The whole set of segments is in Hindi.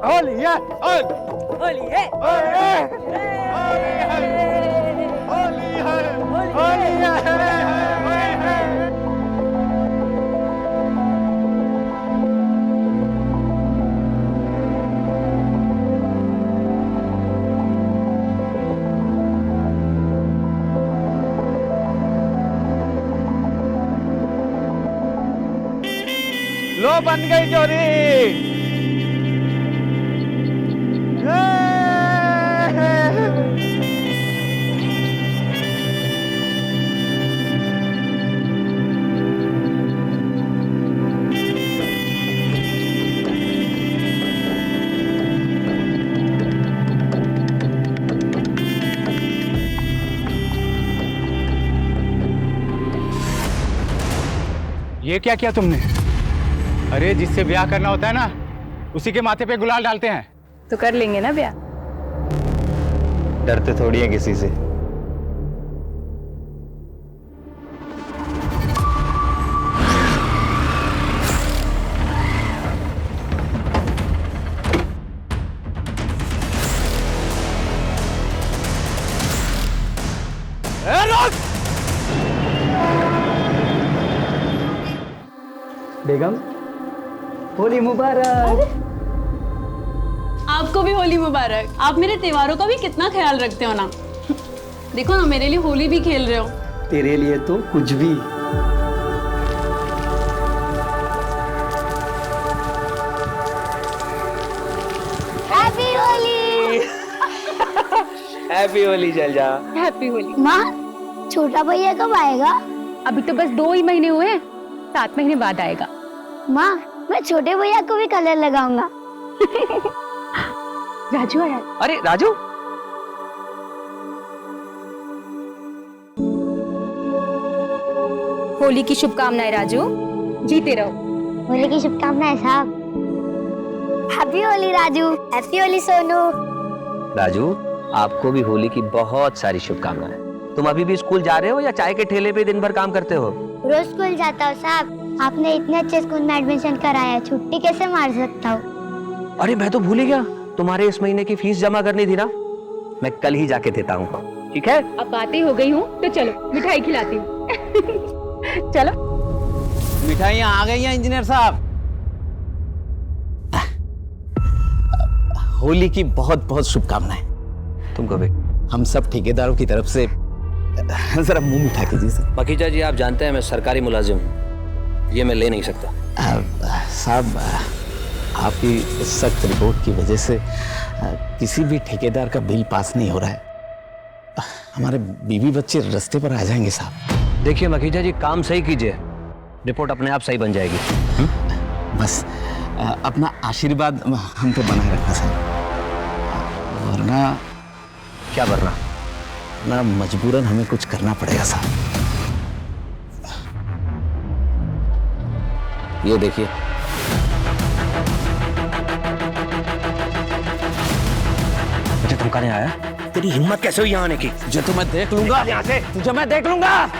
होली है, होली है, होली है, होली है, होली है। लो बन गई जोरी। ये क्या किया तुमने? अरे जिससे ब्याह करना होता है ना, उसी के माथे पे गुलाल डालते हैं। तो कर लेंगे ना ब्याह। डरते थोड़ी है किसी से। बेगम, होली मुबारक। आपको भी होली मुबारक। आप मेरे त्योहारों का भी कितना ख्याल रखते हो ना। देखो ना, मेरे लिए होली भी खेल रहे हो। तेरे लिए तो कुछ भी। हैप्पी होली। हैप्पी होली चल जा। हैप्पी होली। माँ, छोटा भैया कब आएगा? अभी तो बस 2 ही महीने हुए हैं, 7 महीने बाद आएगा। माँ, मैं छोटे भैया को भी कलर लगाऊंगा। राजू आया। अरे राजू, होली की शुभकामनाएं राजू। जीते रहो। होली की शुभकामनाएं साहब। हैप्पी होली राजू। हैप्पी होली सोनू। राजू आपको भी होली की बहुत सारी शुभकामनाएं। तुम अभी भी स्कूल जा रहे हो या चाय के ठेले पे दिन भर काम करते हो? रोज स्कूल जाता हूँ साहब। आपने इतने अच्छे स्कूल में एडमिशन कराया, छुट्टी कैसे मार सकता हूँ? अरे मैं तो भूल ही गया, तुम्हारे इस महीने की फीस जमा करनी थी ना। मैं कल ही जाके देता हूँ, ठीक है? अब बातें हो गई हूँ तो चलो मिठाई खिलाती हूँ। चलो। मिठाइयाँ आ गई हैं इंजीनियर साहब। होली की बहुत बहुत शुभकामनाएं। तुमको भी। हम सब ठेकेदारों की तरफ से जरा मुंह मीठा कीजिए सर। मखीजा जी, आप जानते हैं मैं सरकारी मुलाजिम, ये मैं ले नहीं सकता। साहब, आपकी सख्त रिपोर्ट की वजह से किसी भी ठेकेदार का बिल पास नहीं हो रहा है। हमारे बीवी बच्चे रास्ते पर आ जाएंगे साहब। देखिए मखीजा जी, काम सही कीजिए, रिपोर्ट अपने आप सही बन जाएगी। बस अपना आशीर्वाद हम पे बनाए रखना साहब, वरना क्या वरना? ना मजबूरन हमें कुछ करना पड़ेगा साहब। ये देखिए, मुझे तुमका नहीं आया? तेरी हिम्मत कैसे हुई यहाँ आने की? तुझे तो मैं देख लूंगा, यहाँ से। तुझे मैं देख लूंगा।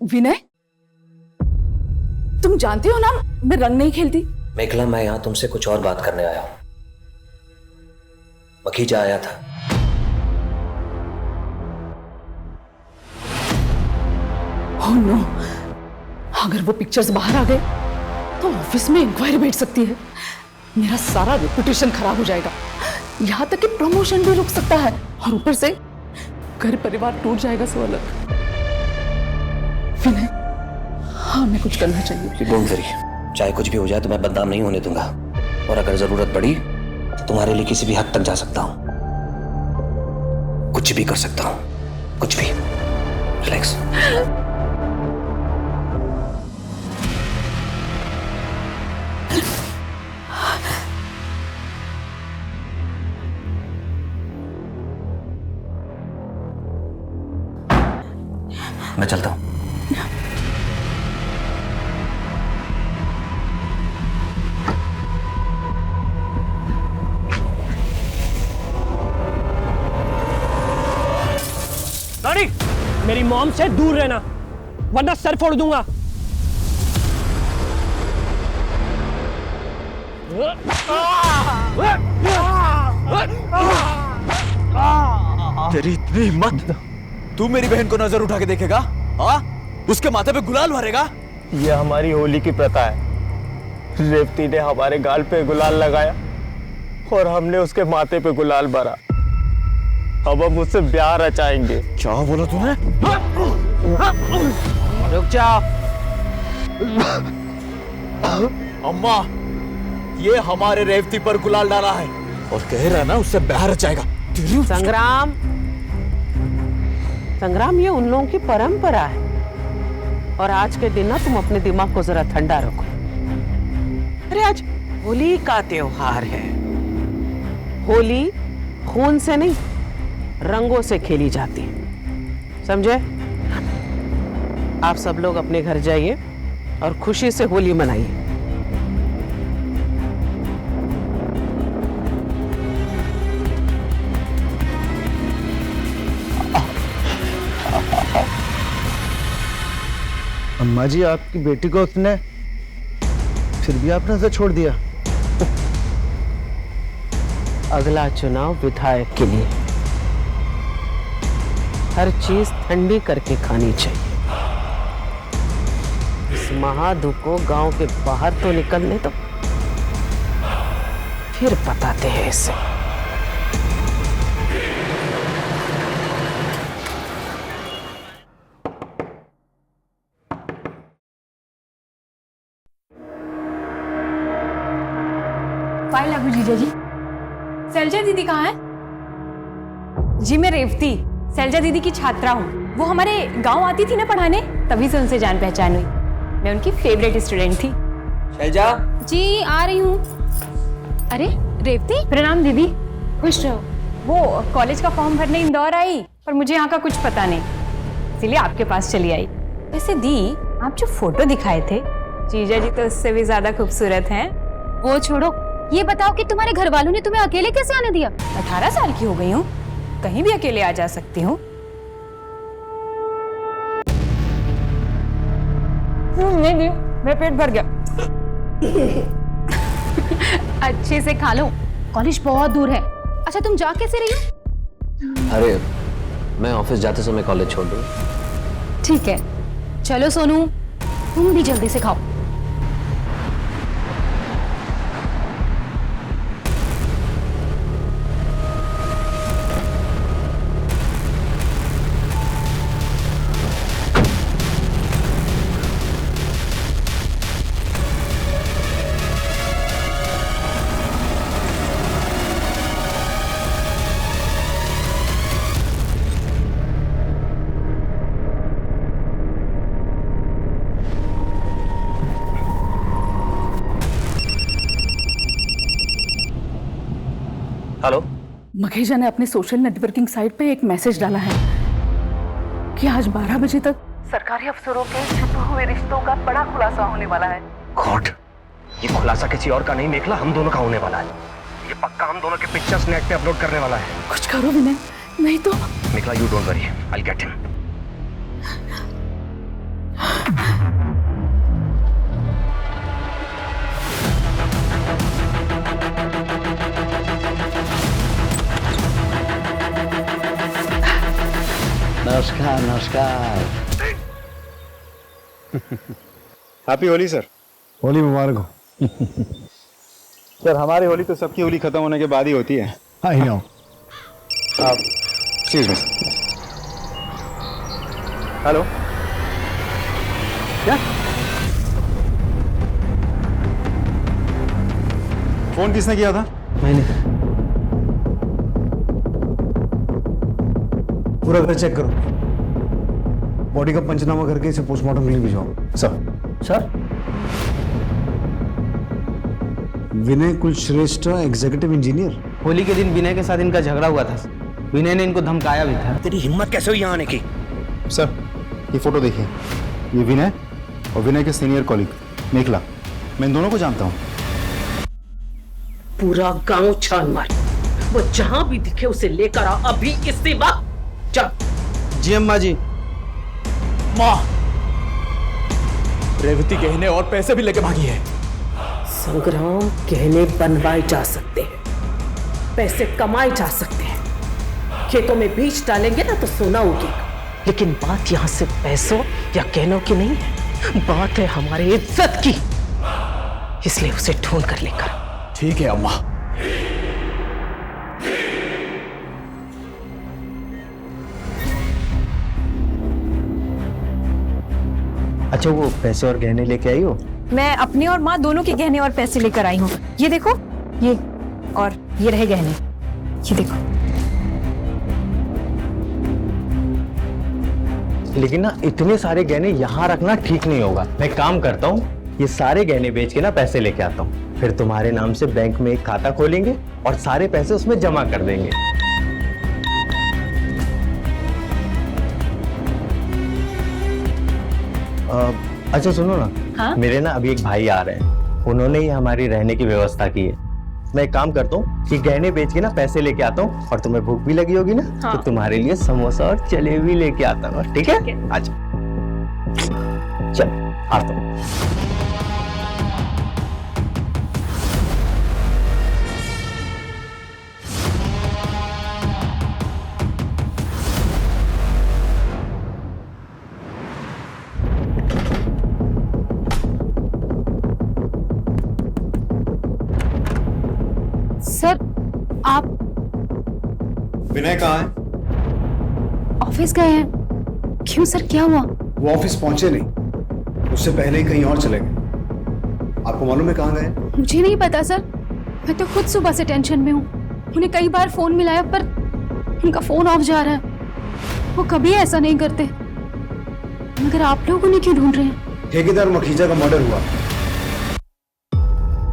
विनय, तुम जानते हो ना मैं रंग नहीं खेलती। मेघला, मैं यहाँ तुमसे कुछ और बात करने आया हूँ। मखीजा आया था। ओह नो, अगर वो पिक्चर्स बाहर आ गए तो ऑफिस में इंक्वायरी बैठ सकती है। मेरा सारा रेपुटेशन खराब हो जाएगा, यहाँ तक कि प्रमोशन भी रुक सकता है, और ऊपर से घर परिवार टूट जाएगा सो अलग। विनय, हाँ, मैं कुछ करना चाहिए। डोंट वरी, चाहे कुछ भी हो जाए तो मैं बदनाम नहीं होने दूंगा, और अगर जरूरत पड़ी तो तुम्हारे लिए किसी भी हद तक जा सकता हूँ, कुछ भी कर सकता हूँ, कुछ भी। रिलैक्स। मैं चलता हूँ। रानी, मेरी मॉम से दूर रहना, वरना सर फोड़ दूंगा। तेरी इतनी हिम्मत, तू मेरी बहन को नजर उठा के देखेगा? हाँ, उसके माथे पे गुलाल भरेगा? ये हमारी होली की प्रथा है। रेवती ने हमारे गाल पे गुलाल लगाया और हमने उसके माथे पे गुलाल भरा। अब हम उससे ब्याह रचाएंगे। क्या बोला तूने? रुक जाओ। अम्मा, ये हमारे रेवती पर गुलाल डाला है और कह रहा है ना उससे ब्याह रचाएगा। संग्राम, संग्राम, ये उन लोगों की परंपरा है और आज के दिन ना तुम अपने दिमाग को जरा ठंडा रखो। अरे आज होली का त्योहार है। होली खून से नहीं, रंगों से खेली जाती है, समझे? आप सब लोग अपने घर जाइए और खुशी से होली मनाइए। अम्मा जी, आपकी बेटी को उसने फिर भी आपने उसे छोड़ दिया। अगला चुनाव विधायक के लिए, हर चीज ठंडी करके खानी चाहिए। इस महाधुप को गांव के बाहर तो निकलने दो, फिर बताते हैं इसे। फाइल लागू जीजा जी। शैलजा दीदी कहाँ है? जी मैं रेवती, शैलजा दीदी की छात्रा हूँ। वो हमारे गांव आती थी ना पढ़ाने, तभी से उनसे जान पहचान हुई। मैं उनकी फेवरेट स्टूडेंट थी। शैलजा जी आ रही हूँ। अरे रेवती, प्रणाम दीदी। खुश रहो। वो कॉलेज का फॉर्म भरने इंदौर आई, पर मुझे यहाँ का कुछ पता नहीं, इसीलिए आपके पास चली आई। वैसे दी, आप जो फोटो दिखाए थे, जीजा जी तो उससे भी ज्यादा खूबसूरत हैं। वो छोड़ो, ये बताओ कि तुम्हारे घर वालों ने तुम्हें अकेले कैसे आने दिया? 18 साल की हो गई हूँ, कहीं भी अकेले आ जा सकती हूँ। नहीं, मेरा पेट भर गया। अच्छे से खा लो, कॉलेज बहुत दूर है। अच्छा तुम जा कैसे रही हो? अरे मैं ऑफिस जाते समय कॉलेज छोड़ दूँ। ठीक है, चलो सोनू, तुम भी जल्दी से खाओ। हेलो, मखेजा ने अपने सोशल नेटवर्किंग साइट पे एक मैसेज डाला है कि आज 12 बजे तक सरकारी अफसरों के छुपे हुए रिश्तों का बड़ा खुलासा होने वाला है। गॉड, ये खुलासा किसी और का नहीं मेखला, हम दोनों का होने वाला है। ये पक्का हम दोनों के पिक्चर्स नेट पे अपलोड करने वाला है। कुछ करो विनय, नहीं तो। Mekhela, you don't worry, I will get him. नमस्कार नमस्कार। Happy Holi sir. होली मुबारक हो। सर हमारी होली तो सबकी होली खत्म होने के बाद ही होती है। I know. आप एक्सक्यूज मी। हेलो, क्या फोन किसने किया था? मैंने। पूरा घर चेक करो, बॉडी का पंचनामा करके इसे पोस्टमार्टम के लिए भिजवाओ। सर विनय कुलश्रेष्ठ, एग्जीक्यूटिव इंजीनियर। होली के दिन विनय के साथ इनका झगड़ा हुआ था। विनय ने इनको धमकाया भी था। तेरी हिम्मत कैसे हुई यहाँ आने की? सर ये फोटो देखिए, ये विनय और विनय के सीनियर कॉलीग मेखला, मैं इन दोनों को जानता हूँ। पूरा गांव छान मार, वो जहां भी दिखे उसे लेकर आ अभी इसी वक्त। चल। जी अम्मा जी। माँ, रेवती गहने और पैसे भी लेके भागी है। संग्राम, गहने बनवाए जा सकते हैं, पैसे कमाए जा सकते हैं, खेतों में बीज डालेंगे ना तो सोना उगेगा। लेकिन बात यहाँ से पैसों या गहनों की नहीं है, बात है हमारी इज्जत की। इसलिए उसे ढूंढ कर लेकर। ठीक है अम्मा। अच्छा, वो पैसे और गहने लेके आई हो? मैं अपने और माँ दोनों के गहने और पैसे लेकर आई हूँ। ये देखो, ये और ये रहे गहने, ये देखो। लेकिन ना इतने सारे गहने यहाँ रखना ठीक नहीं होगा। मैं काम करता हूँ, ये सारे गहने बेच के ना पैसे लेके आता हूँ, फिर तुम्हारे नाम से बैंक में एक खाता खोलेंगे और सारे पैसे उसमें जमा कर देंगे। अच्छा सुनो ना, हाँ? मेरे ना अभी एक भाई आ रहे हैं, उन्होंने ही हमारी रहने की व्यवस्था की है। मैं एक काम करता हूँ कि गहने बेच के ना पैसे लेके आता हूँ, और तुम्हें भूख भी लगी होगी ना, हाँ। तो तुम्हारे लिए समोसा और जलेबी लेके आता हूँ। ठीक है? अच्छा चल आता हूँ। सर, आप विनय कहाँ है? ऑफिस गए हैं? क्यों सर, क्या हुआ? वो ऑफिस पहुंचे नहीं, उससे पहले ही कहीं और चले गए। आपको मालूम है कहाँ गए? मुझे नहीं पता सर, मैं तो खुद सुबह से टेंशन में हूँ। उन्हें कई बार फोन मिलाया पर उनका फोन ऑफ जा रहा है। वो कभी ऐसा नहीं करते, मगर आप लोग उन्हें क्यों ढूंढ रहे हैं? ठेकेदार मखीजा का मर्डर हुआ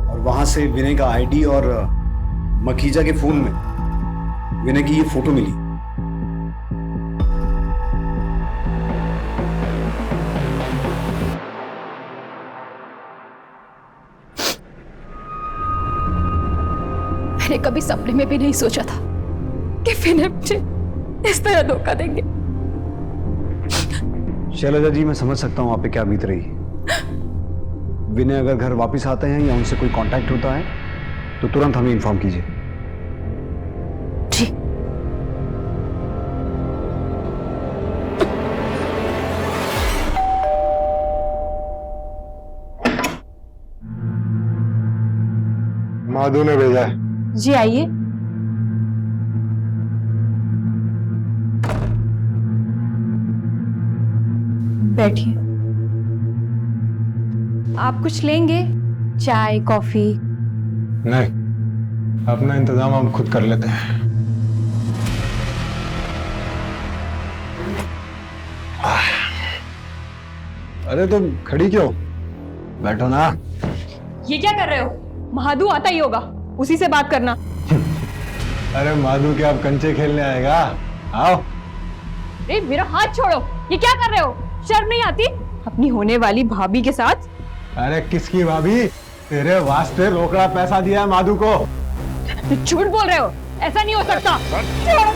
और वहां से विनय का आईडी और मखीजा के फोन में विनय की ये फोटो मिली। मैंने कभी सपने में भी नहीं सोचा था कि विनय मुझे इस तरह धोखा देंगे। शैलजा जी, मैं समझ सकता हूं आप पे क्या बीत रही है। विनय अगर घर वापस आते हैं या उनसे कोई कांटेक्ट होता है तो तुरंत हमें इन्फॉर्म कीजिए। जी। माधु ने भेजा है। जी आइए। बैठिए। आप कुछ लेंगे? चाय, कॉफी? नहीं, अपना इंतजाम हम खुद कर लेते हैं। अरे तुम खड़ी क्यों? बैठो ना। ये क्या कर रहे हो? महादू आता ही होगा, उसी से बात करना। अरे माधु क्या आप कंचे खेलने आएगा? आओ। अरे मेरा हाथ छोड़ो, ये क्या कर रहे हो? शर्म नहीं आती अपनी होने वाली भाभी के साथ? अरे किसकी भाभी? तेरे वास्ते रोकड़ा पैसा दिया है माधु को। झूठ बोल रहे हो, ऐसा नहीं हो सकता। छोड़ो।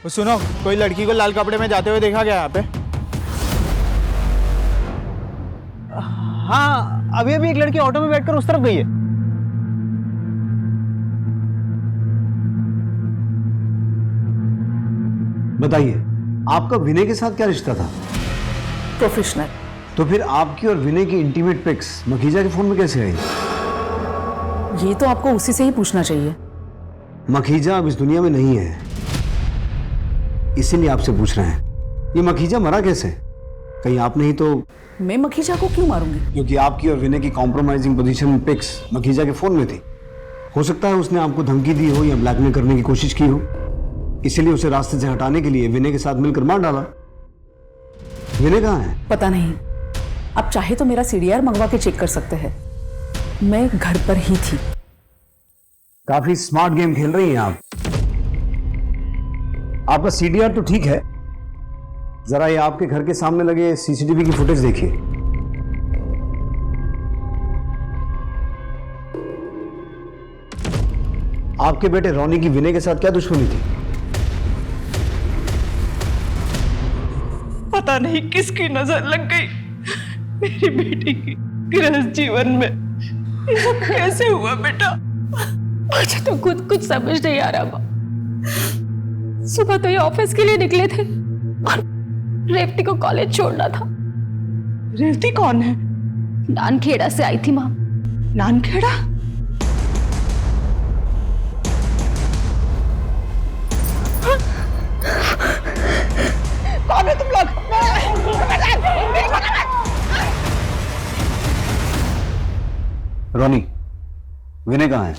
सुनो, कोई लड़की को लाल कपड़े में जाते हुए देखा गया यहाँ पे? हाँ, अभी अभी एक लड़की ऑटो में बैठकर उस तरफ गई है। बताइए, आपका विनय के साथ क्या रिश्ता था? प्रोफेशनल। तो फिर आपकी और विनय की इंटीमेट पिक्स मखीजा के फोन में कैसे आई? ये तो आपको उसी से ही पूछना चाहिए। मखीजा अब इस दुनिया में नहीं है, इसीलिए आपसे पूछ रहे हैं। ये मखीजा मरा कैसे? कहीं आप नहीं तो? मैं मखीजा को क्यों मारूंगी? क्योंकि आपकी और विनय की कॉम्प्रोमाइजिंग पोजीशन में पिक्स मखीजा के फोन में थी। हो सकता है उसने आपको धमकी दी हो या ब्लैकमेल करने की कोशिश की हो, इसीलिए उसे रास्ते से हटाने के लिए विनय के साथ मिलकर मार डाला। विनय कहाँ है? पता नहीं, आप चाहे तो मेरा सीडीआर मंगवा के चेक कर सकते हैं। मैं घर पर ही थी। काफी स्मार्ट गेम खेल रही हैं आप। आपका सीडीआर तो ठीक है, जरा ये आपके घर के सामने लगे सीसीटीवी की फुटेज देखिए। आपके बेटे रोनी की विनय के साथ क्या दुश्मनी थी? पता नहीं किसकी नजर लग गई मेरी बेटी की गृहस्थ जीवन में। ये सब कैसे हुआ बेटा? मुझे तो खुद कुछ समझ नहीं आ रहा। सुबह तो ये ऑफिस के लिए निकले थे और रेवती को कॉलेज छोड़ना था। रेवती कौन है? नानखेड़ा से आई थी माँ। नानखेड़ा? कौन है तुम लोग? रोनी, विनय कहाँ है?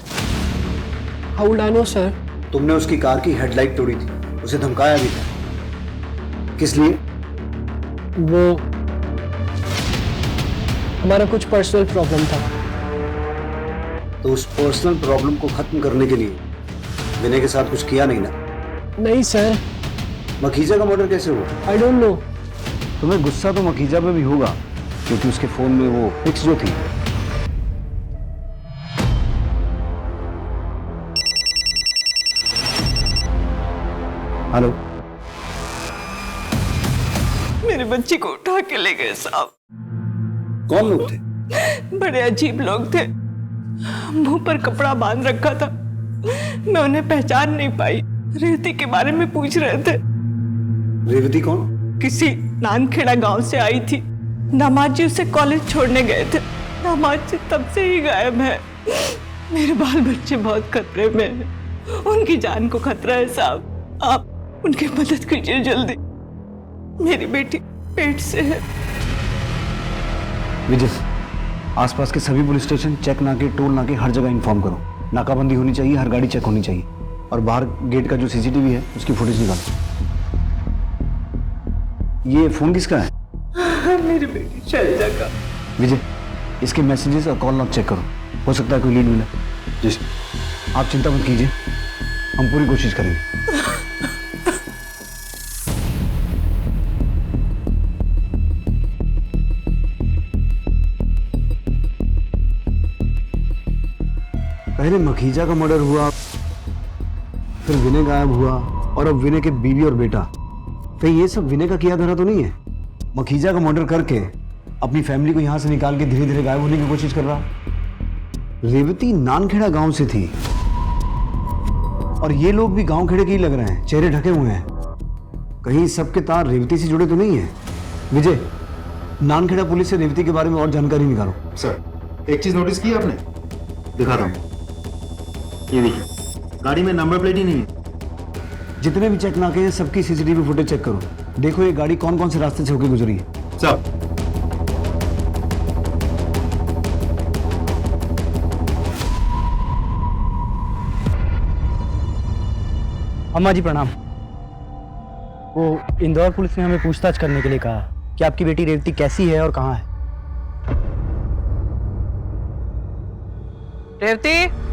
How would I know sir? तुमने उसकी कार की हेडलाइट तोड़ी थी, उसे धमकाया भी था। किस लिए? वो हमारा कुछ पर्सनल प्रॉब्लम था। तो उस पर्सनल प्रॉब्लम को खत्म करने के लिए विनय के साथ कुछ किया नहीं ना? नहीं सर। मखीजा का मर्डर कैसे हुआ? I don't know. तुम्हें गुस्सा तो मखीजा पे भी होगा, क्योंकि उसके फोन में वो पिक्स जो थी। हेलो, मेरे बच्ची को उठा के ले गए साहब। कौन लोग थे? बड़े अजीब लोग थे, मुंह पर कपड़ा बांध रखा था। मैं उन्हें पहचान नहीं पाई। रेवती के बारे में पूछ रहे थे। रेवती कौन? किसी नानखेड़ा गांव से आई थी। दामाद जी उसे कॉलेज छोड़ने गए थे। दामाद जी तब से ही गायब है। मेरे बाल बच्चे बहुत खतरे में हैं। उनकी जान को खतरा है साहब। आप उनकी मदद कीजिए जल्दी। मेरी बेटी पेट से है। विजय, आसपास के सभी पुलिस स्टेशन, चेक नाके, टोल नाके, हर जगह इन्फॉर्म करो। नाकाबंदी होनी चाहिए, हर गाड़ी चेक होनी चाहिए, और बाहर गेट का जो सीसीटीवी है उसकी फुटेज निकालो। ये फोन किसका है? मेरी बेटी शैलजा का। विजय, इसके मैसेजेस और कॉल लॉग चेक करो, हो सकता है कोई लीड मिले। जी, आप चिंता मत कीजिए, हम पूरी कोशिश करेंगे। पहले मखीजा का मर्डर हुआ, फिर विनय गायब हुआ, और अब विनय के बीवी और बेटा। कहीं ये सब विनय का किया धरा तो नहीं है? मखीजा का मर्डर करके अपनी फैमिली को यहां से निकाल के धीरे धीरे गायब होने की कोशिश कर रहा। रेवती नानखेड़ा गांव से थी, और ये लोग भी गांव खेड़े के ही लग रहे हैं, चेहरे ढके हुए हैं। कहीं सबके तार रेवती से जुड़े तो नहीं है? विजय, नानखेड़ा पुलिस से रेवती के बारे में और जानकारी निकालो। सर, एक चीज नोटिस की आपने? दिखा रहा हूं, ये देखिए, गाड़ी में नंबर प्लेट ही नहीं है। जितने भी चेक नाके हैं सबकी सीसीटीवी फुटेज चेक करो, देखो ये गाड़ी कौन कौन से रास्ते से होकर गुजरी है। सब। अम्मा जी प्रणाम। वो इंदौर पुलिस ने हमें पूछताछ करने के लिए कहा कि आपकी बेटी रेवती कैसी है और कहाँ है। रेवती,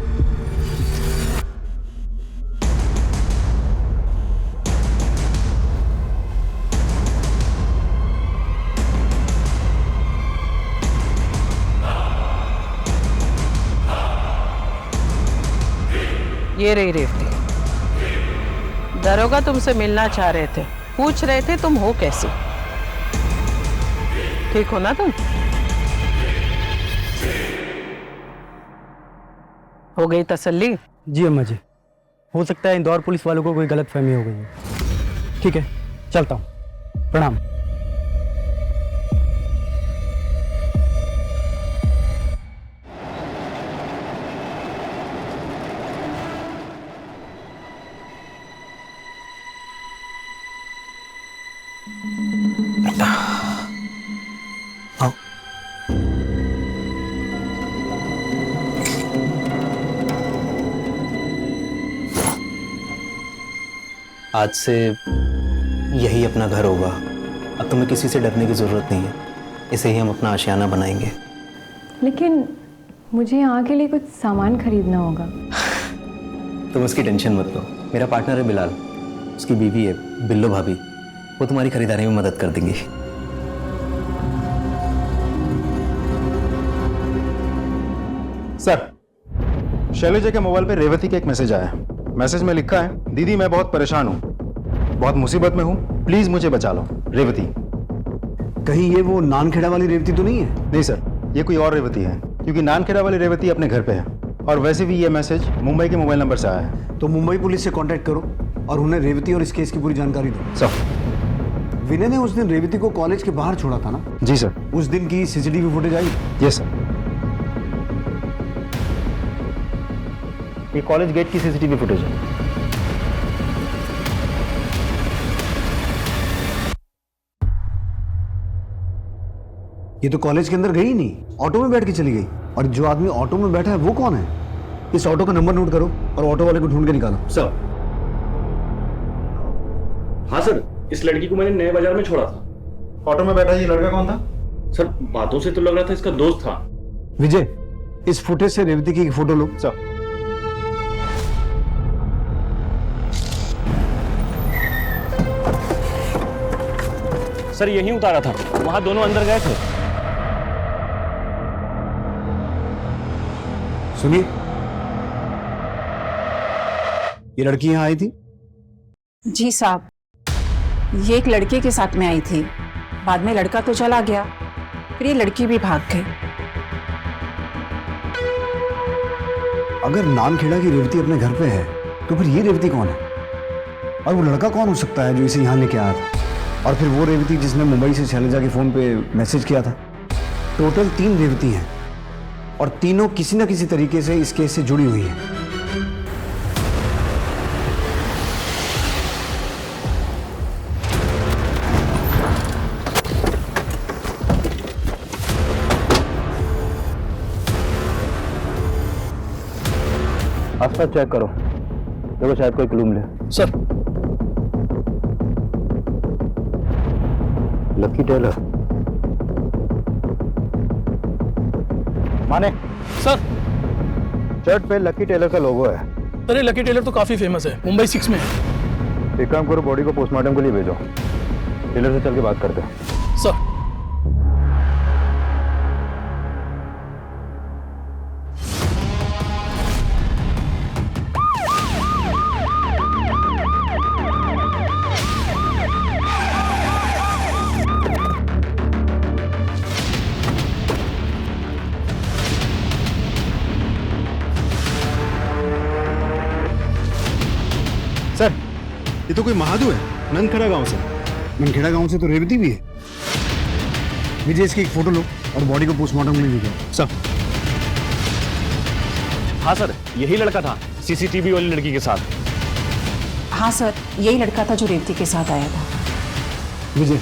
ये रही रेवती। दरोगा तुमसे मिलना चाह रहे थे, पूछ रहे थे तुम हो कैसे। ठीक हो ना तुम? हो गई तसल्ली? जी अम्मा जी, हो सकता है इंदौर पुलिस वालों को कोई गलतफहमी हो गई है। ठीक है, चलता हूँ। प्रणाम। आज से यही अपना घर होगा। अब तुम्हें किसी से डरने की ज़रूरत नहीं है। इसे ही हम अपना आशियाना बनाएंगे। लेकिन मुझे यहाँ के लिए कुछ सामान खरीदना होगा। तुम उसकी टेंशन मत लो। मेरा पार्टनर है बिलाल, उसकी बीवी है बिल्लो भाभी, वो तुम्हारी खरीदारी में मदद कर देंगी। सर, शैलेजा के मोबाइल पे रेवती का एक मैसेज आया है। मैसेज में लिखा है, दीदी मैं बहुत परेशान हूँ, बहुत मुसीबत में हूँ, प्लीज मुझे बचा लो। रेवती। कहीं ये वो नानखेड़ा वाली रेवती तो नहीं है? नहीं सर, ये कोई और रेवती है, क्योंकि नानखेड़ा वाली रेवती अपने घर पे है। और वैसे भी ये मैसेज मुंबई के मोबाइल नंबर से आया है। तो मुंबई पुलिस से कांटेक्ट करो और उन्हें रेवती और इस केस की पूरी जानकारी दो। सर। विनय ने उस दिन रेवती को कॉलेज के बाहर छोड़ा था ना? जी सर। उस दिन की CCTV footage I? Yes sir. ये कॉलेज गेट की सीसीटीवी फुटेज है। ये तो कॉलेज के अंदर गई ही नहीं, ऑटो में बैठ के चली गई। और जो आदमी ऑटो में बैठा है वो कौन है? इस ऑटो का नंबर नोट करो और ऑटो वाले को ढूंढ के निकालो। सर। हाँ सर, इस लड़की को मैंने नए बाजार में छोड़ा था। ऑटो में बैठा ये लड़का कौन था? सर, बातों से तो लग रहा था इसका दोस्त था। विजय, इस फुटेज से रेवती की एक फोटो लो। सर। सर यहीं उतारा था, वहां दोनों अंदर गए थे। सुनिए, ये लड़की यहाँ आई थी? जी साहब, ये एक लड़के के साथ में आई थी। बाद में लड़का तो चला गया, फिर ये लड़की भी भाग गई। अगर नानखेड़ा की रेवती अपने घर पे है तो फिर ये रेवती कौन है? और वो लड़का कौन हो सकता है जो इसे यहाँ लेके आया था? और फिर वो रेवती जिसने मुंबई से शैलेजा के फोन पे मैसेज किया था। टोटल 3 रेवती हैं और तीनों किसी न किसी तरीके से इस केस से जुड़ी हुई हैं। आसपास चेक करो, देखो शायद कोई क्लू मिले। सर। Lucky Tailor. माने सर, शर्ट पे लकी टेलर का लोगो है। अरे लकी टेलर तो काफी फेमस है, मुंबई 6 में है। एक काम करो, बॉडी को पोस्टमार्टम के लिए भेजो। टेलर से चल के बात करते हैं। सर। सर, ये तो कोई महादू है, नंदखेड़ा गांव से। नंदखेड़ा गांव से तो रेवती भी है। विजय, इसकी एक फोटो लो और बॉडी को पोस्टमार्टम के लिए भेजो। सर। हाँ सर, यही लड़का था सीसीटीवी वाली लड़की के साथ। हाँ सर, यही लड़का था जो रेवती के साथ आया था। विजय,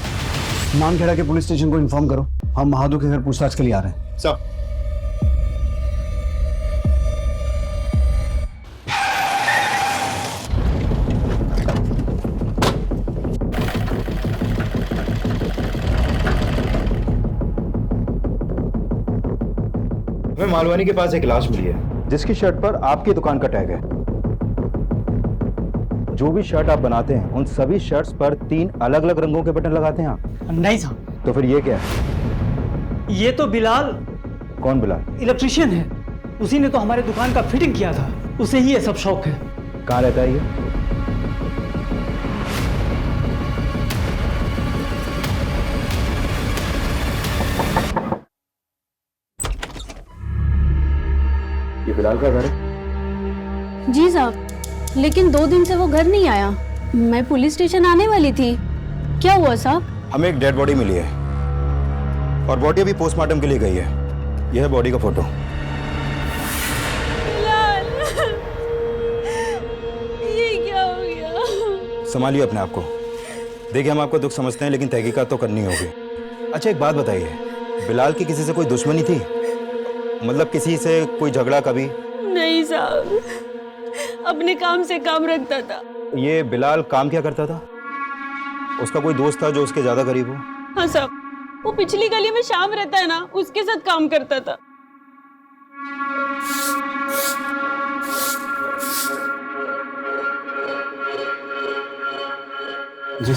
नानखेड़ा के पुलिस स्टेशन को इन्फॉर्म करो, हम महादू के घर पूछताछ के लिए आ रहे हैं। सर। हमें मालवानी के पास एक लाश मिली है जिसकी शर्ट पर आपकी दुकान का टैग है। जो भी शर्ट आप बनाते हैं उन सभी शर्ट्स पर 3 अलग अलग रंगों के बटन लगाते हैं आप? नहीं साहब। तो फिर ये क्या है? ये तो बिलाल। कौन बिलाल? इलेक्ट्रिशियन है, उसी ने तो हमारे दुकान का फिटिंग किया था, उसे ही ये सब शौक है। कहाँ रहता है ये बिलाल का घर है? जी साहब, लेकिन 2 दिन से वो घर नहीं आया। मैं पुलिस स्टेशन आने वाली थी। क्या हुआ साहब? हमें एक डेड बॉडी मिली है और बॉडी अभी पोस्टमार्टम के लिए गई है। यह है बॉडी का फोटो। ये क्या हो गया? संभालिए अपने आप को। देखिए, हम आपको दुख समझते हैं लेकिन तहकीकात तो करनी होगी। अच्छा, एक बात बताइए, बिलाल की किसी से कोई दुश्मनी थी? मतलब किसी से कोई झगड़ा कभी? नहीं साहब, अपने काम से काम रखता था। ये बिलाल काम क्या करता था? उसका कोई दोस्त था जो उसके ज्यादा करीब हो? हाँ साहब, वो पिछली गली में शाम रहता है ना, उसके साथ काम करता था। जी,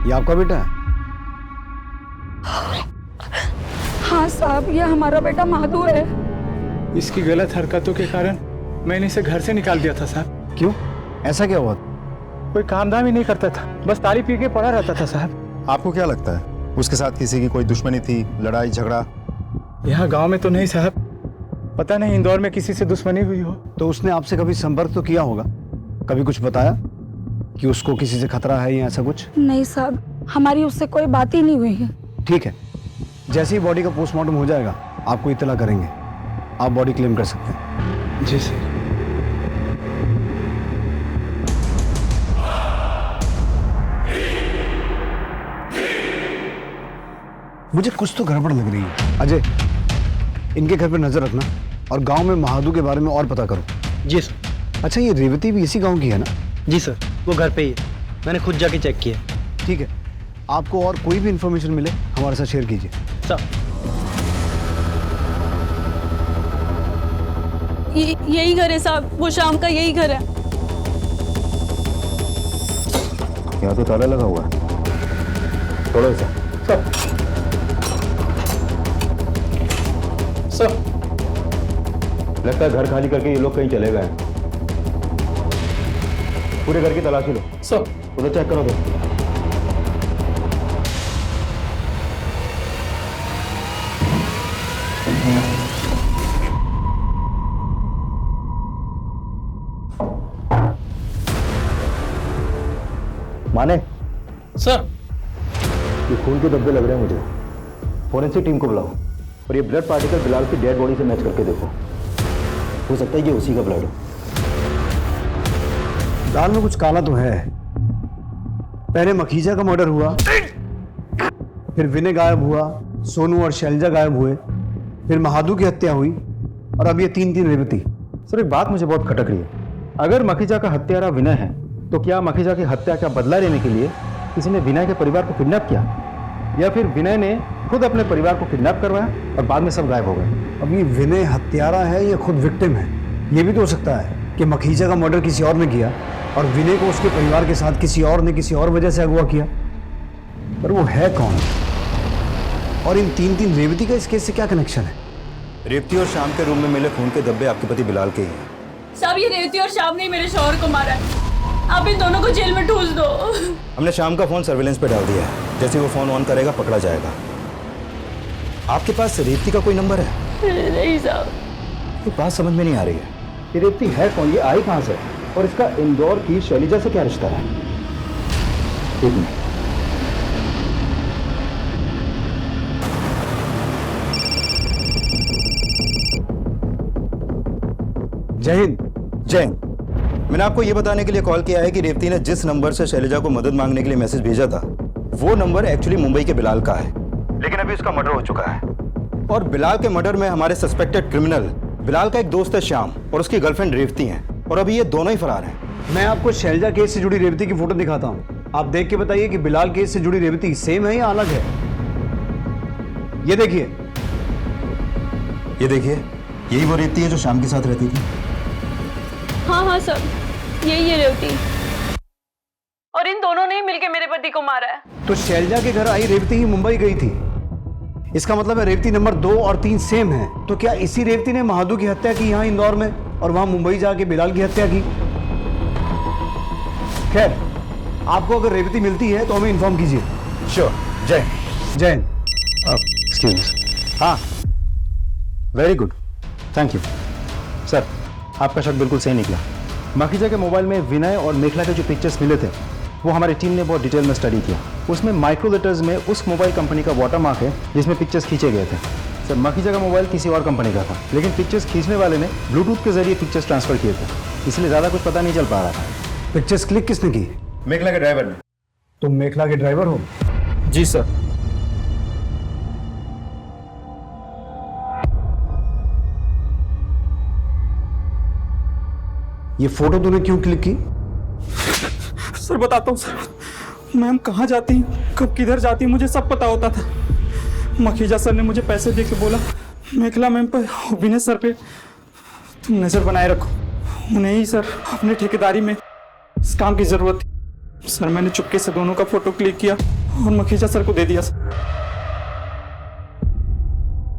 ये आपका बेटा है? हाँ साहब, ये हमारा बेटा माधु है। इसकी गलत हरकतों के कारण मैंने इसे घर से निकाल दिया था साहब। क्यों? ऐसा क्या हुआ? कोई काम धाम ही नहीं करता था, बस ताली पी के पड़ा रहता था साहब। आपको क्या लगता है उसके साथ किसी की कोई दुश्मनी थी, लड़ाई झगड़ा? यहाँ गांव में तो नहीं साहब, पता नहीं इंदौर में किसी से दुश्मनी हुई हो। तो उसने आपसे कभी संपर्क तो किया होगा, कभी कुछ बताया कि उसको किसी से खतरा है या ऐसा कुछ? नहीं साहब, हमारी उससे कोई बात ही नहीं हुई है। ठीक है, जैसे ही बॉडी का पोस्टमार्टम हो जाएगा आपको इत्तला करेंगे, आप बॉडी क्लेम कर सकते हैं। जी सर। मुझे कुछ तो गड़बड़ लग रही है। अजय, इनके घर पे नजर रखना और गांव में महादू के बारे में और पता करो। जी सर। अच्छा, ये रेवती भी इसी गांव की है ना? जी सर, वो घर पे ही है, मैंने खुद जाके चेक किया। ठीक है, आपको और कोई भी इंफॉर्मेशन मिले हमारे साथ शेयर कीजिए। सर, यही घर है साहब, वो शाम का यही घर है। यहाँ तो ताला लगा हुआ है। थोड़ा सा सर, लगता है घर खाली करके ये लोग कहीं चले गए। पूरे घर की तलाशी लो। सर, उधर चेक करो। तो माने सर, ये खून के धब्बे लग रहे हैं मुझे। फोरेंसिक टीम को बुलाओ और ये ब्लड पार्टिकल बिलाल की डेड बॉडी से मैच करके देखो। हो सकता है ये उसी का ब्लड हो। दाल में कुछ काला तो है। पहले मखीजा का मर्डर हुआ, फिर विनय गायब हुआ, सोनू और शैलजा गायब हुए, फिर महादू की हत्या हुई और अब ये तीन रेवती। सर, एक बात मुझे बहुत खटक रही है। अगर मखीजा का हत्यारा विनय है तो क्या मखीजा की हत्या का बदला लेने के लिए किसी ने विनय के परिवार को किडनैप किया, या फिर विनय ने खुद अपने परिवार को किडनैप करवाया और बाद में सब गायब हो गए? अब ये विनय हत्यारा है या खुद विक्टिम है? ये भी तो हो सकता है कि मखीजा का मर्डर किसी और ने किया और विनय को उसके परिवार के साथ किसी और ने किसी और वजह से अगवा किया। पर वो है कौन? और इन तीन रेवती का इस केस से क्या कनेक्शन है? रेवती और शाम के रूम में मिले खून के धब्बे आपके पति बिलाल के ही हैं। साहब, ये रेवती और शाम ने मेरे शौहर को मारा है। आप इन दोनों को जेल में ठूस दो। हमने शाम का फोन सर्विलेंस पे डाल दिया है। जैसे वो फोन ऑन करेगा पकड़ा जाएगा। आपके पास रेवती का कोई नंबर है? नहीं साहब। ये बात समझ में नहीं आ रही है। ये रेवती है कौन? ये आई कहां से? और इसका इंदौर की शैलजा से क्या रिश्ता है? एक मिनट। जय हिंद। जय हिंद। मैंने आपको यह बताने के लिए कॉल किया है कि रेवती ने जिस नंबर से शैलजा को मदद मांगने के लिए मैसेज भेजा था, वो नंबर एक्चुअली मुंबई के बिलाल का है, लेकिन अभी उसका मर्डर हो चुका है। और बिलाल के मर्डर में हमारे सस्पेक्टेड क्रिमिनल बिलाल का एक दोस्त है श्याम और उसकी गर्लफ्रेंड रेवती है, और अभी ये दोनों ही फरार हैं। मैं आपको शैलजा केस से जुड़ी रेवती की फोटो दिखाता हूँ, आप देख के बताइए कि बिलाल केस से जुड़ी रेवती सेम है या अलग है। ये देखिए, यही वो रेवती है जो श्याम के साथ रहती थी। हाँ हाँ सर, यही है रेवती। और इन दोनों ने ही मिलकर मेरे पति को मारा है। तो शैलजा के घर आई रेवती ही मुंबई गई थी। इसका मतलब है रेवती नंबर 2 और 3 सेम है। तो क्या इसी रेवती ने महादू की हत्या की यहाँ इंदौर में और वहां मुंबई जाके बिलाल की हत्या की? खैर, आपको अगर रेवती मिलती है तो हमें इन्फॉर्म कीजिए। श्योर। जय जय। Excuse me. हाँ, very good, thank you. Sir, आपका शक बिल्कुल सही निकला। मखीजा के मोबाइल में विनय और मेखला के जो पिक्चर्स मिले थे वो हमारी टीम ने बहुत डिटेल में स्टडी किया। उसमें माइक्रो लेटर्स में उस मोबाइल कंपनी का वाटरमार्क है जिसमें पिक्चर्स खींचे गए थे। सर, मखीजा का मोबाइल किसी और कंपनी का था, लेकिन पिक्चर्स खींचने वाले ने ब्लूटूथ के जरिए पिक्चर्स ट्रांसफर किए थे, इसलिए ज़्यादा कुछ पता नहीं चल पा रहा था। पिक्चर्स क्लिक किसने की? मेखला के ड्राइवर ने। तुम मेखला के ड्राइवर हो? जी सर। ये फोटो तूने क्यों क्लिक की? सर बताता हूँ सर, मैम कहाँ जाती कब किधर जाती मुझे सब पता होता था। मखीजा सर ने मुझे पैसे दे के बोला मेखला मैम पर विनय सर पे तुम नज़र बनाए रखो, उन्हें ही सर अपने ठेकेदारी में इस काम की ज़रूरत थी। सर मैंने चुपके से दोनों का फोटो क्लिक किया और मखीजा सर को दे दिया।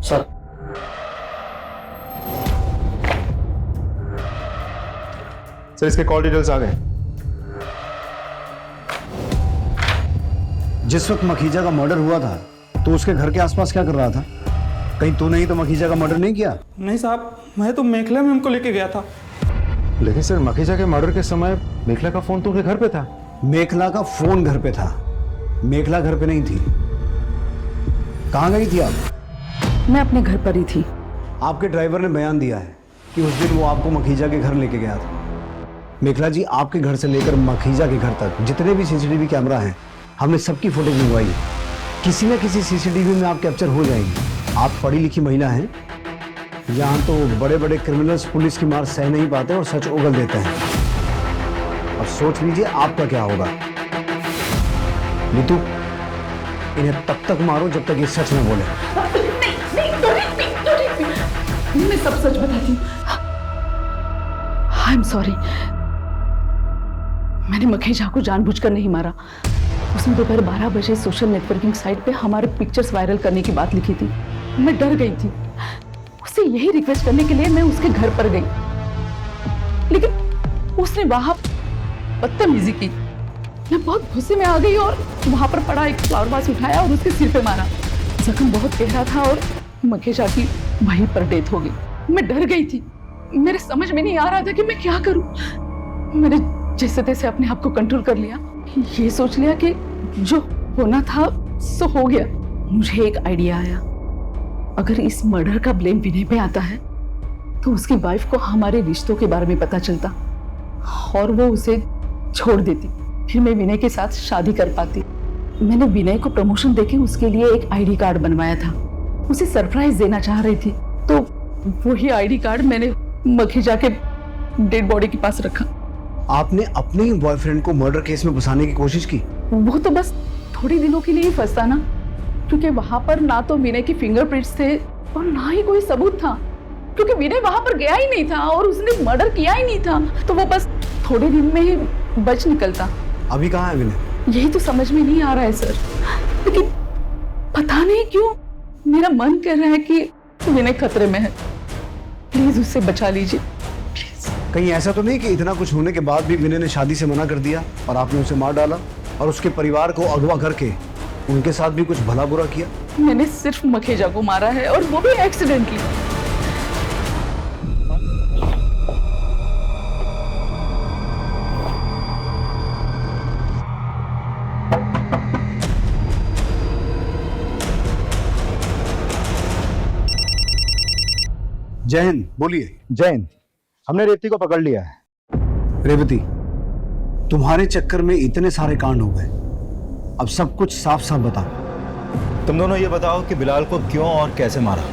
सर सर इसके कॉल डिटेल्स आ गए। जिस वक्त मखीजा का मर्डर हुआ था तो उसके घर के आसपास क्या कर रहा था? कहीं तूने ही तो मखीजा का मर्डर नहीं किया? नहीं साहब, मैं तो मेखला मैम को लेके गया था। लेकिन सर मखीजा के मर्डर के समय मेखला का फोन तो उनके घर पे था। मेखला का फोन घर पे था, मेखला घर पे नहीं थी। कहाँ गई थी आप? मैं अपने घर पर ही थी। आपके ड्राइवर ने बयान दिया है कि उस दिन वो आपको मखीजा के घर लेके गया था। मेखला जी, आपके घर से लेकर मखीजा के घर तक जितने भी सीसीटीवी कैमरा हैं हमने सबकी फुटेज मंगवाई है। किसी न किसी सीसीटीवी में आप कैप्चर हो जाएंगे। आप पढ़ी लिखी महिला हैं, यहाँ तो बड़े बड़े क्रिमिनल्स पुलिस की मार सह नहीं पाते और सच उगल देते हैं। और सोच लीजिए आपका क्या होगा। नीतू, इन्हें तब तक मारो जब तक ये सच न बोले। मैं सब सच बताती हूँ। आई एम सॉरी, मैंने मखीजा को जानबूझकर नहीं मारा। उसने दोपहर 12 बजे सोशल नेटवर्किंग साइट पे हमारे पिक्चर्स वायरल करने की बात लिखी थी। मैं डर गई थी। उससे यही रिक्वेस्ट करने के लिए मैं उसके घर पर गई, लेकिन उसने वहां बदतमीजी की। मैं बहुत गुस्से में आ गई और वहां पर पड़ा एक फ्लावर वास उठाया और उसके सिर पे मारा। जख्म बहुत गहरा था और मखीजा की वहीं पर डेथ हो गई। मैं डर गई थी, मेरे समझ में नहीं आ रहा था कि मैं क्या करूं। मैंने जैसे तैसे अपने आप को कंट्रोल कर लिया। ये सोच लिया कि जो होना था सो हो गया। मुझे एक आइडिया आया, अगर इस मर्डर का ब्लेम विनय पे आता है तो उसकी वाइफ को हमारे रिश्तों के बारे में पता चलता और वो उसे छोड़ देती, फिर मैं विनय के साथ शादी कर पाती। मैंने विनय को प्रमोशन देके उसके लिए एक आईडी कार्ड बनवाया था। उसे सरप्राइज देना चाह रही थी, तो वही आईडी कार्ड मैंने मखीजा के डेड बॉडी के पास रखा। आपने अपने ही बॉयफ्रेंड को मर्डर केस में फंसाने की कोशिश की? वो तो बस थोड़े दिनों के लिए ही फंसा ना, क्योंकि वहां पर ना तो विनय की फिंगरप्रिंट्स थे और ना ही कोई सबूत था, क्योंकि विनय वहां पर गया ही नहीं था और उसने मर्डर किया ही नहीं था। तो वो बस थोड़े दिन में ही बच निकलता। अभी कहाँ है विनय? यही तो समझ में नहीं आ रहा है सर, लेकिन पता नहीं क्यों मेरा मन कर रहा है कि विनय खतरे में है। प्लीज उससे बचा लीजिए। कहीं ऐसा तो नहीं कि इतना कुछ होने के बाद भी विनय ने शादी से मना कर दिया और आपने उसे मार डाला और उसके परिवार को अगवा करके उनके साथ भी कुछ भला बुरा किया? मैंने सिर्फ मखीजा को मारा है और वो भी एक्सीडेंटली। जय हिंद। बोलिए। जय हिंद। हमने रेवती को पकड़ लिया है। रेवती, तुम्हारे चक्कर में इतने सारे कांड हो गए, अब सब कुछ साफ साफ बताओ। तुम दोनों ये बताओ कि बिलाल को क्यों और कैसे मारा?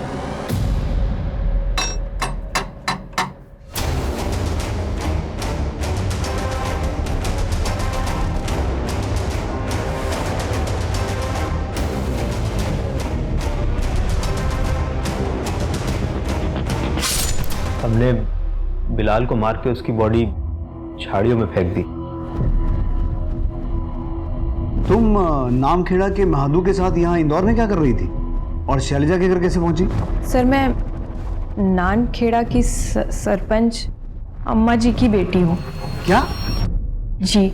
हमने बिलाल को मार के उसकी बॉडी झाड़ियों में फेंक दी। तुम नामखेड़ा के महादू के साथ यहाँ इंदौर में क्या कर रही थी और शैलजा के घर कैसे पहुंची? सर, मैं नानखेड़ा की सरपंच अम्मा जी की बेटी हूँ। क्या? जी।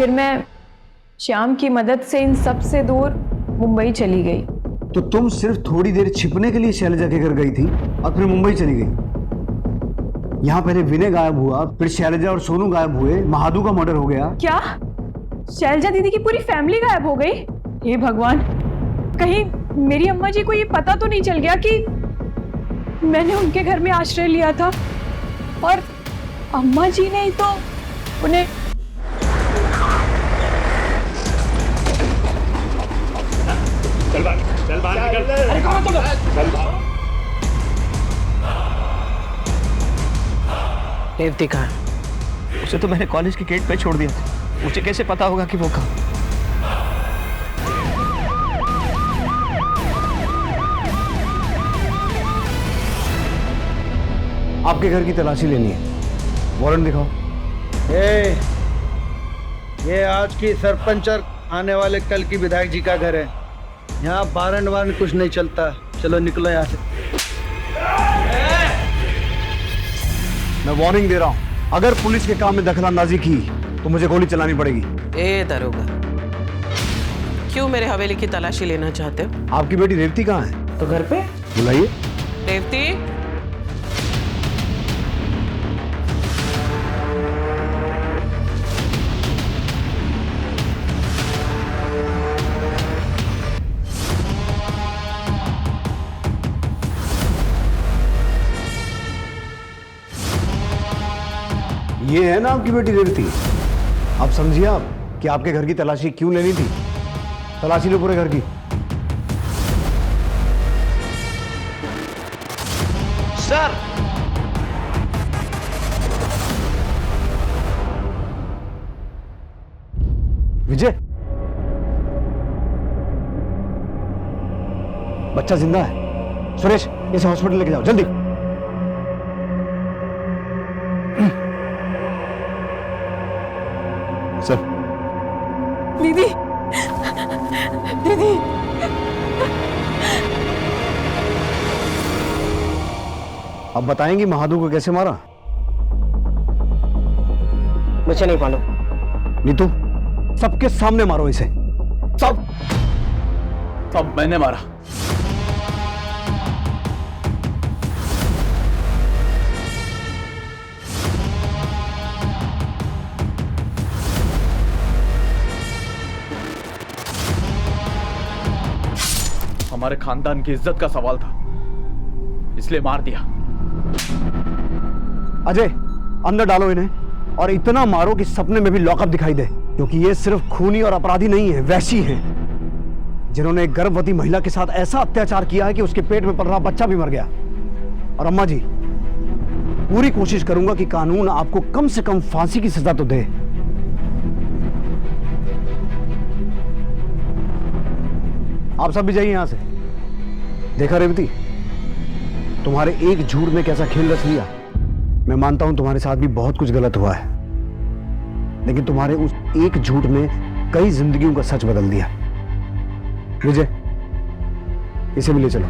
फिर मैं श्याम की मदद से इन सब से दूर मुंबई चली गई। तो तुम सिर्फ थोड़ी देर छिपने के लिए शैलजा के घर गई थी और फिर मुंबई चली गई। यहाँ पहले विनय गायब हुआ, फिर शैलजा और सोनू गायब हुए, महादू का मर्डर हो गया। क्या शैलजा दीदी की पूरी फैमिली गायब हो गई? हे भगवान, कहीं मेरी अम्मा जी को ये पता तो नहीं चल गया कि मैंने उनके घर में आश्रय लिया था और अम्मा जी ने ही तो उन्हें। चल बाहर निकल। अरे कौन तुम? चल बाहर। रेवती कहाँ? उसे तो मैंने कॉलेज के गेट पे छोड़ दिया था, मुझे कैसे पता होगा कि वो कहाँ? आपके घर की तलाशी लेनी है, वारंट दिखाओ। ये आज की सरपंच और आने वाले कल की विधायक जी का घर है। यहाँ वारंट कुछ नहीं चलता। चलो निकलो यहाँ से। मैं वार्निंग दे रहा हूँ, अगर पुलिस के काम में दखलंदाजी की तो मुझे गोली चलानी पड़ेगी। ए दरोगा, क्यों मेरे हवेली की तलाशी लेना चाहते हो? आपकी बेटी रेवती कहाँ है? तो घर पे। बुलाइए। रेवती, ये है ना आपकी बेटी रेवती। आप समझिए आप कि आपके घर की तलाशी क्यों लेनी थी। तलाशी लो पूरे घर की। सर, विजय, बच्चा जिंदा है। सुरेश, इसे हॉस्पिटल लेके जाओ जल्दी। सर। दीदी, दीदी, अब बताएंगी महादू को कैसे मारा? मुझे नहीं मालूम। नीतू, सबके सामने मारो इसे। सब मैंने मारा। हमारे खानदान की इज्जत का सवाल था, इसलिए मार दिया। अजय, अंदर डालो इन्हें और इतना मारो कि सपने में भी लॉकअप दिखाई दे, क्योंकि ये सिर्फ खूनी और अपराधी नहीं है, वैसी हैं जिन्होंने एक गर्भवती महिला के साथ ऐसा अत्याचार किया है कि उसके पेट में पल रहा बच्चा भी मर गया। और अम्मा जी, पूरी कोशिश करूंगा कि कानून आपको कम से कम फांसी की सजा तो दे। आप सब भी जाइए यहां से। देखा रेवती, तुम्हारे एक झूठ में कैसा खेल रच लिया। मैं मानता हूं तुम्हारे साथ भी बहुत कुछ गलत हुआ है, लेकिन तुम्हारे उस एक झूठ में कई जिंदगियों का सच बदल दिया। विजय, इसे भी ले चलो।